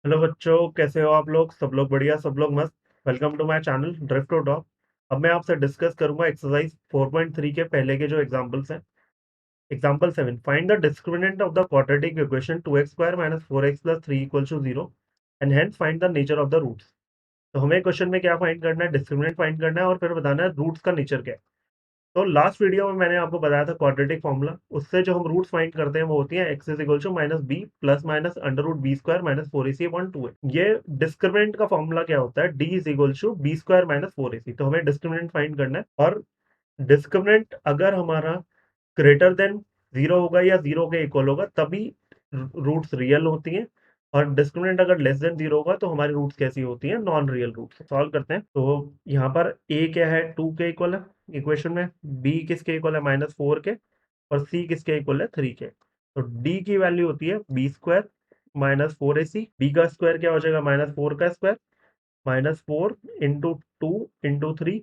Hello बच्चों, कैसे हो आप लोग? सब लोग बढ़िया, सब लोग मस्त। Welcome to my channel drift to top. अब मैं आपसे डिस्कस करूंगा एक्सरसाइज 4.3 के पहले के जो एग्जांपल्स हैं। Example 7, find the discriminant of the quadratic equation 2x square minus 4x plus 3 equal to 0 and hence find the nature of the roots. तो हमें क्वेश्चन में क्या फाइंड करना है? डिस्क्रिमिनेंट फाइंड करना है और फिर बताना है रूट्स का नेचर क्या है। तो लास्ट वीडियो में मैंने आपको बताया था क्वाड्रेटिक फॉर्मूला, उससे जो हम रूट्स फाइंड करते हैं वो होती है x is equal to minus b plus minus under root b square minus 4ac upon 2a। ये डिस्क्रिमिनेंट का फॉर्मूला क्या होता है? D is equal to b square minus 4ac। तो हमें डिस्क्रिमिनेंट फाइंड करना है, और डिस्क्रिमिनेंट अगर हमारा ग्रेटर देन जीरो होगा या जीरो के इक्वल होगा तभी रूट्स रियल होती हैं, और डिस्क्रिमिनेंट अगर लेस देन जीरो होगा तो हमारी रूट्स कैसी होती हैं? Non real roots. सॉल्व करते हैं। तो यहाँ पर a क्या है? 2 के इक्वल है इक्वेशन में, b किसके इक्वल है? -4 के, और c किसके इक्वल है? 3 के। तो d की वैल्यू होती है b square minus 4ac। b का स्क्वायर क्या हो जाएगा? -4 का स्क्वायर, -4 इंटू 2 इंटू 3।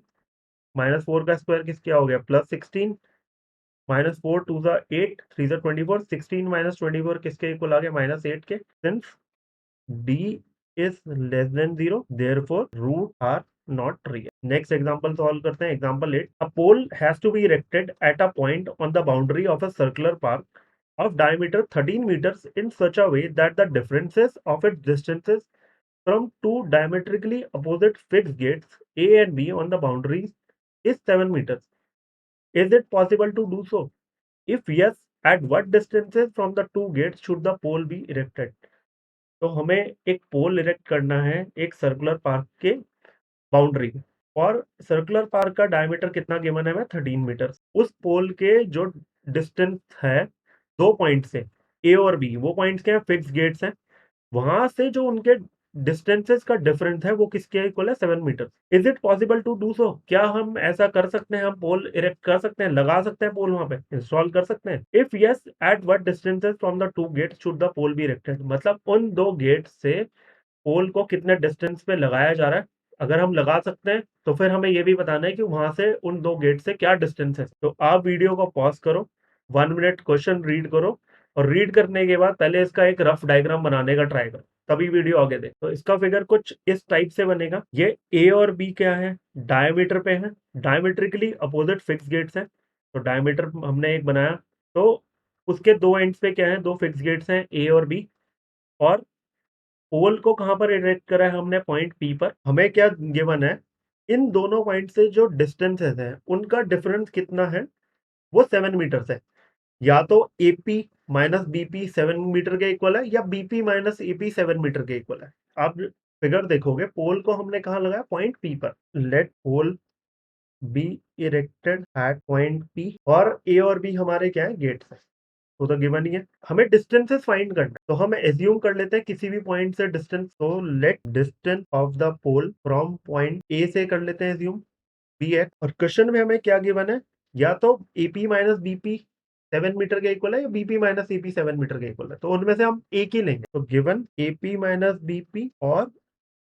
-4 का स्क्वायर किस क्या हो गया? +16। -4 2 ज़ा 8, 3 ज़ा 24, 16 माइनस 24 किसके इक्वल आ गया? -8 के। Since d is less than 0, therefore root are not real. Next example solve करते हैं। Example 8, a pole has to be erected at a point on the boundary of a circular park of diameter 13 meters in such a way that the differences of its distances from two diametrically opposite fixed gates A and B on the boundaries is 7 meters. Is it possible to do so? If yes, at what distances from the two gates should the pole be erected? तो हमें एक पोल erect करना है एक circular park के boundary में, और circular park का डायमीटर कितना गिवन है? 13 मीटर। उस पोल के जो डिस्टेंस है दो पॉइंट से, ए और बी, वो पॉइंट्स क्या है? फिक्स गेट्स हैं। वहां से जो उनके डिस्टेंसेस का डिफरेंस है वो किसके इक्वल है? 7 metre. Is it possible to do so? क्या हम ऐसा कर सकते हैं? हम पोल इरेक्ट कर सकते हैं, लगा सकते हैं पोल, वहां पे इंस्टॉल कर सकते हैं? If yes, at what distances from the two gates should the pole be erected? मतलब उन दो गेट से पोल को कितने डिस्टेंस पे लगाया जा रहा है। अगर हम लगा सकते हैं तो फिर हमें ये भी बताना है कि वहां से उन दो गेट से क्या डिस्टेंस है। तो आप वीडियो को पॉज करो, 1 मिनट क्वेश्चन रीड करो, और रीड करने के बाद पहले इसका एक रफ डायग्राम बनाने का ट्राई करो, तभी वीडियो आगे दे। तो इसका फिगर कुछ इस टाइप से बनेगा। ये ए और बी क्या है? डायमीटर पे है, डायमीट्रिकली अपोजिट फिक्स गेट्स हैं। तो डायमीटर हमने एक बनाया, तो उसके दो एंड्स पे क्या है? दो फिक्स गेट्स हैं, ए और बी। और पोल को कहां पर इरेक्ट करा है हमने? पॉइंट पी पर। हमें क्या गिवन है? इन दोनों पॉइंट से जो डिस्टेंसेस है उनका डिफरेंस कितना है? वो 7 मीटर है। या तो एपी माइनस बीपी 7 मीटर के इक्वल है, या बीपी माइनस एपी 7 मीटर के इक्वल है। आप फिगर देखोगे, पोल को हमने कहा लगाया? पॉइंट पी पर। Let pole be erected at point P, और ए और बी हमारे क्या है? गेट्स है। तो गिवन ही है, हमें डिस्टेंसेस फाइंड करना है। तो हम एज्यूम कर लेते हैं किसी भी पॉइंट से डिस्टेंस। तो let distance of the pole from point A से कर लेते हैं एज्यूम, बी है। और क्वेश्चन में हमें क्या गिवन है? या तो एपी माइनस बीपी 7 मीटर के इक्वल है, या बीपी माइनस एपी 7 मीटर के इक्वल है। तो उनमें से हम एक ही लेंगे। तो गिवन एपी माइनस बीपी और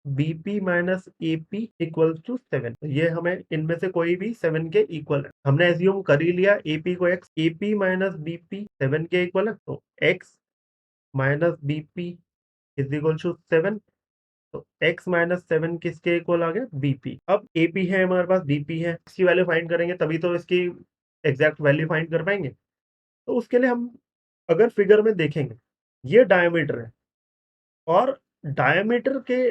BP minus AP equal to 7। ये हमें इनमें से कोई भी 7 के इक्वल है। हमने एज्यूम कर ही लिया एपी को एक्स। एपी माइनस बीपी 7 के इक्वल है, तो x minus BP is equal to 7। तो x माइनस 7 किसके इक्वल आ गया? बीपी। अब एपी है हमारे पास, बीपी है, इसकी वैल्यू फाइंड करेंगे तभी तो इसकी एग्जैक्ट वैल्यू फाइंड कर पाएंगे। तो उसके लिए हम अगर फिगर में देखेंगे, ये डायमीटर है, और डायमीटर के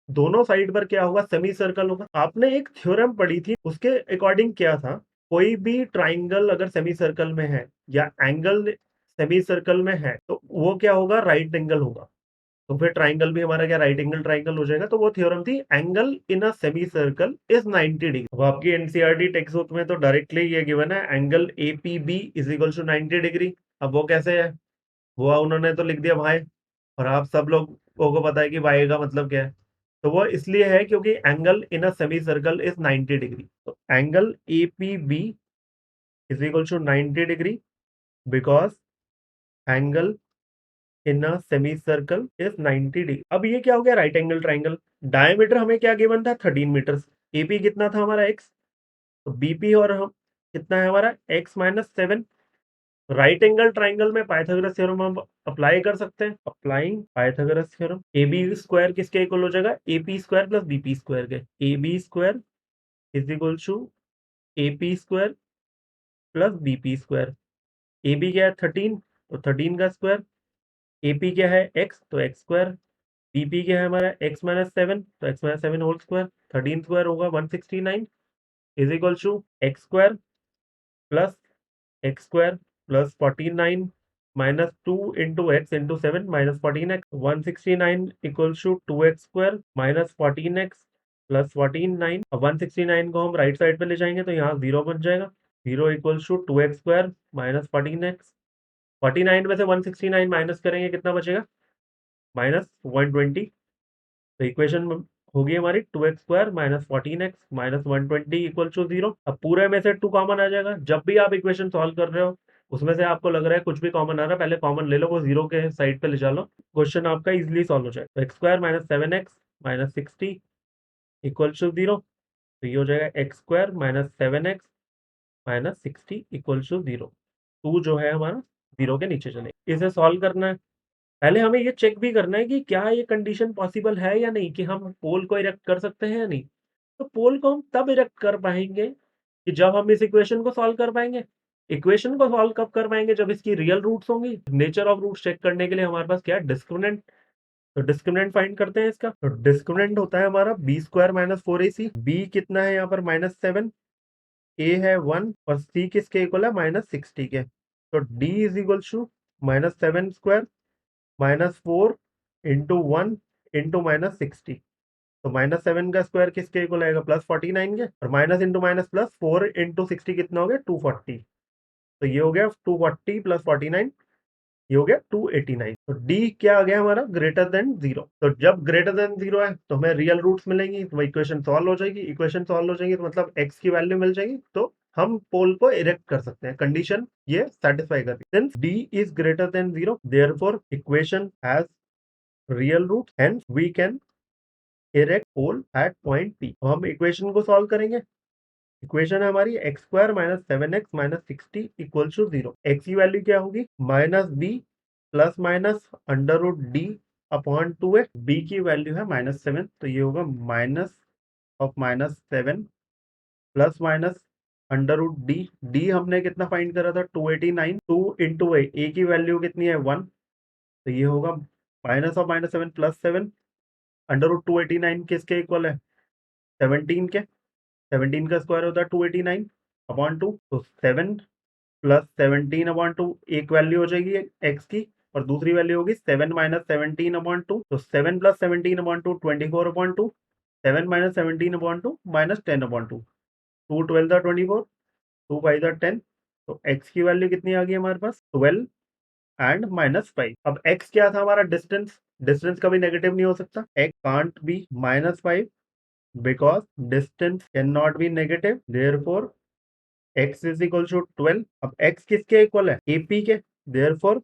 दोनों साइड पर क्या होगा? सेमी सर्कल होगा। आपने एक थ्योरम पढ़ी थी, उसके अकॉर्डिंग क्या था? कोई भी ट्राइंगल अगर सेमी सर्कल में है, या एंगल सेमी सर्कल में है, तो वो क्या होगा? राइट एंगल होगा। तो फिर ट्राइंगल भी हमारा क्या? राइट एंगल ट्राइंगल हो जाएगा। तो वो थ्योरम थी angle in a semi circle is 90 degree. अब आपकी एनसीईआरटी टेक्स्ट बुक में तो डायरेक्टली ये गिवन है angle APB is equal to 90 degree. अब वो कैसे है? वो उन्होंने तो लिख दिया भाई, और आप सब लोगों को पता है कि वाई का मतलब क्या है। तो वो इसलिए है क्योंकि angle in a semi circle is 90 degree. तो angle A P B is equal to 90 degree, because angle in a semi circle is 90 degree. अब ये क्या हो गया? Right angle triangle. डायमीटर हमें क्या गिवन था? 13 मीटर। एपी कितना था हमारा? एक्स। तो बीपी और हम कितना है हमारा? X minus 7। Right angle triangle में पाइथागोरस थ्योरम हम अप्लाई कर सकते हैं। Applying Pythagoras theorem, A B square किसके इक्वल हो जाएगा, A P square plus B P square के। A B square is equal to A P square plus B P square. A B क्या है 13, तो 13 का स्क्वायर। ए पी क्या है एक्स, तो एक्स स्क्वायर। बी पी क्या है हमारा एक्स माइनस 7, तो x minus 7 whole square. 13 square होगा 169 is equal to x square plus x square plus 49 minus 2 into x into 7 minus 14x। 169 equals to 2x square minus 14x plus 149। अब 169 को हम right side पे ले जाएंगे तो यहाँ 0 बन जाएगा। 0 equals to 2x square minus 14x। 49 में से 169 माइनस करेंगे कितना बचेगा, माइनस 120। तो इक्वेशन होगी हमारी 2x square minus 14x minus 120 equal to 0। अब पूरे में से 2 कॉमन आ जाएगा। जब भी आप इक्वेशन सॉल्व कर रहे हो उसमें से आपको लग रहा है कुछ भी कॉमन आ रहा है, पहले कॉमन ले लो, वो 0 के साइड पे ले चलो, क्वेश्चन आपका इजिली सॉल्व हो जाएगा। तो x square minus 7x minus 60 equal to 0। तो ये हो जाएगा x square minus 7x minus 60 equal to 0। 2 जो है हमारा 0 के नीचे चले। इसे सॉल्व करना है, पहले हमें ये चेक भी करना है कि क्या ये कंडीशन पॉसिबल है या नहीं, कि हम पोल को इरेक्ट कर सकते हैं या नहीं। तो पोल को हम तब इरेक्ट कर पाएंगे कि जब हम इस इक्वेशन को सॉल्व कर पाएंगे। इक्वेशन को सॉल्व कब कर पाएंगे, जब इसकी रियल रूट्स होंगी। नेचर ऑफ रूट्स चेक करने के लिए हमारे पास क्या है, डिस्क्रिमिनेंट। तो डिस्क्रिमिनेंट फाइंड करते हैं इसका। तो डिस्क्रिमिनेंट होता है हमारा B square minus 4ac। B कितना है यहाँ पर माइनस 7, ए है 1 और सी किसके इक्वल है माइनस 60 के। तो D is equal to minus 7 square minus 4 into 1 into minus 60। तो माइनस 7 का स्क्वायर किसके इक्वल आएगा, प्लस 49 के। और minus into minus plus 4 into 60 कितना हो गया 240। तो ये हो गया 240 प्लस 49, ये हो गया 289। तो डी क्या आ गया हमारा, ग्रेटर देन 0। तो जब ग्रेटर देन 0 है तो हमें रियल रूट्स मिलेंगी, तो इक्वेशन सॉल्व हो जाएगी। इक्वेशन सॉल्व हो जाएगी तो मतलब एक्स की वैल्यू मिल जाएगी, तो हम पोल को इरेक्ट कर सकते हैं। कंडीशन ये सेटिस्फाई कर रही है। Since D is greater than 0 therefore equation has real root, hence we can erect pole at point P। तो हम इक्वेशन को सॉल्व करेंगे। इक्वेशन है हमारी x square minus 7x minus 60 equal to 0। X की वैल्यू क्या होगी, minus b plus minus under root D upon 2x। B की वैल्यू है माइनस 7, तो ये होगा minus of minus 7 plus minus under root D. D हमने कितना फाइंड करा था 289। 2 इंटू ए की वैल्यू कितनी है 1, तो ये होगा minus of minus 7 plus 7 under root 289 किसके इक्वल है 17 के। 17 का स्क्वायर होता है 289 अपॉन 2। तो 7 प्लस 17 अपॉन 2 एक वैल्यू हो जाएगी एक्स की, और दूसरी वैल्यू होगी 7 माइनस 17 अपॉन 2। तो 7 plus 17 upon 2 24 upon 2। 7 minus 17 upon 2 minus 10 upon 2। 2 12 24, 2 5 10। तो एक्स की वैल्यू कितनी आ गई हमारे पास 12 एंड माइनस 5। अब एक्स क्या था हमारा, डिस्टेंस। डिस्टेंस कभी नेगेटिव नहीं हो सकता। X can't be minus 5 because distance cannot be negative, therefore x is equal to 12। अब x किसके इक्वल है, AP के, therefore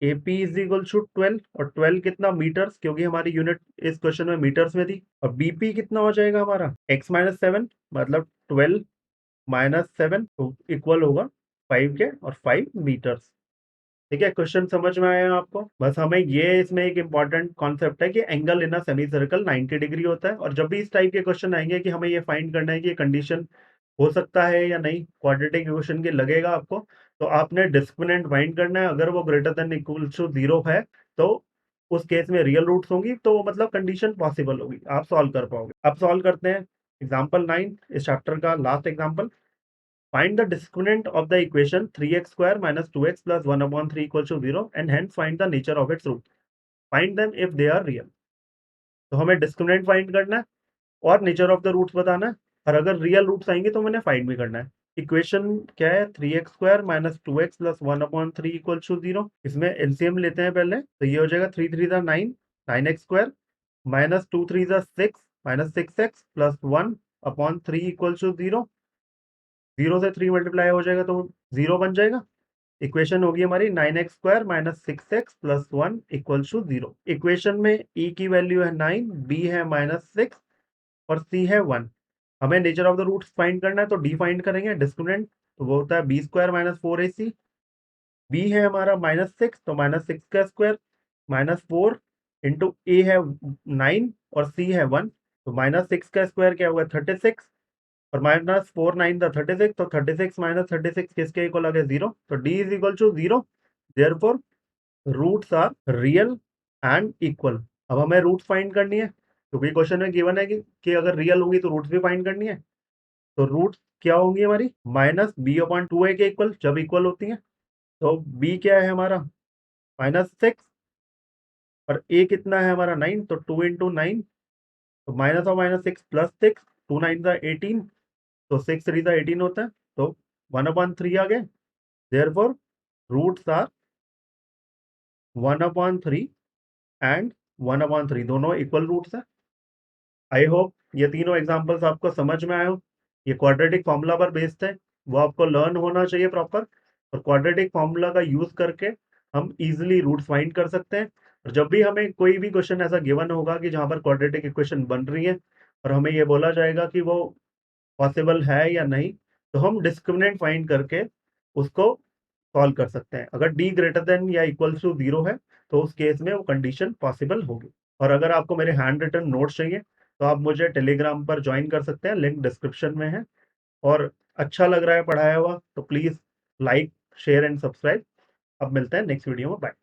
AP is equal to 12। और 12 कितना, मीटर्स, क्योंकि हमारी यूनिट इस क्वेश्चन में मीटर्स में थी। और BP कितना हो जाएगा हमारा x माइनस 7, मतलब 12 माइनस 7 तो इक्वल होगा 5 के, और 5 मीटर्स। ठीक है, क्वेश्चन समझ में आया आपको। बस हमें ये इसमें एक इंपॉर्टेंट कॉन्सेप्ट है कि angle in a semi circle 90 degree होता है। और जब भी इस टाइप के क्वेश्चन आएंगे कि हमें ये फाइंड करना है कि ये कंडीशन हो सकता है या नहीं, क्वाड्रेटिक इक्वेशन के लगेगा आपको, तो आपने डिस्क्रिमिनेंट फाइंड करना है। अगर वो ग्रेटर देन इक्वल टू 0 है तो उस केस में रियल रूट्स होंगी, तो वो मतलब कंडीशन पॉसिबल होगी, आप सॉल्व कर पाओगे। अब सॉल्व करते हैं एग्जाम्पल 9, इस चैप्टर का last example. Find the discriminant of the equation 3x square minus 2x plus 1 upon 3 equals to 0 and hence find the nature of its root. Find them if they are real। तो हमें discriminant find करना है और nature of the roots बताना है, और अगर real roots आएंगे तो मैंने फाइंड भी करना है। इक्वेशन क्या है, 3x square minus 2x plus 1 upon 3 equal to 0। इसमें एलसीएम लेते हैं पहले, तो ये हो जाएगा 3 3 9, 9x square minus 2 3 6 minus 6x plus 1 upon 3 equal to 0। 0 से 3 मल्टीप्लाई हो जाएगा तो 0 बन जाएगा। इक्वेशन होगी हमारी 9x square minus 6x plus 1 equal to 0। Equation में e की वैल्यू है 9, b है माइनस 6 और c है 1। हमें nature of the roots find करना है, तो d फाइंड करेंगे डिस्क्रिमिनेंट, तो वो होता है b square minus 4ac। B है हमारा -6, तो -6 का स्क्वायर, -4 इंटू ए है 9 और सी है 1, तो -6 का स्क्वायर क्या हुआ 36 और -4 9 था 36, तो 36 -36 किसके इक्वल आ गया 0, तो D is equal to 0, therefore roots are real and equal. अब हमें रूट्स फाइंड करनी है क्योंकि क्वेश्चन में गिवन है कि अगर रियल होंगी तो रूट्स भी फाइंड करनी है। तो रूट्स क्या होंगी हमारी -b/2a के इक्वल जब इक्वल होती है। तो b क्या है हमारा -6 और a कितना है हमारा 9, तो 2 इंटू 9, तो माइनस और -6 +6, 2 9 ज़ा 18, तो 6 3 ज़ा 18 होता है, तो 1/3 आ गए, देयरफॉर रूट्स आर 1/3 एंड 1/3 दोनों इक्वल रूट्स है। आई होप ये तीनों एग्जांपल्स आपको समझ में आए हो। ये क्वाड्रेटिक फॉर्मूला पर बेस्ड है, वो आपको लर्न होना चाहिए प्रॉपर, और क्वाड्रेटिक फॉर्मूला का यूज करके हम इजीली रूट्स फाइंड कर सकते हैं। और जब भी हमें कोई भी क्वेश्चन ऐसा गिवन होगा कि जहां पर क्वाड्रेटिक इक्वेशन बन रही है और हमें ये बोला जाएगा कि वो पॉसिबल है या नहीं, तो हम डिस्क्रिमिनेंट फाइंड करके उसको सॉल्व कर सकते हैं। अगर डी ग्रेटर देन या इक्वल टू 0 है तो उस केस में वो कंडीशन पॉसिबल होगी। और अगर आपको मेरे हैंड रिटन नोट्स चाहिए तो आप मुझे टेलीग्राम पर ज्वाइन कर सकते हैं, लिंक डिस्क्रिप्शन में है। और अच्छा लग रहा है पढ़ाया हुआ तो please like share and subscribe. अब मिलते हैं नेक्स्ट वीडियो में, बाय।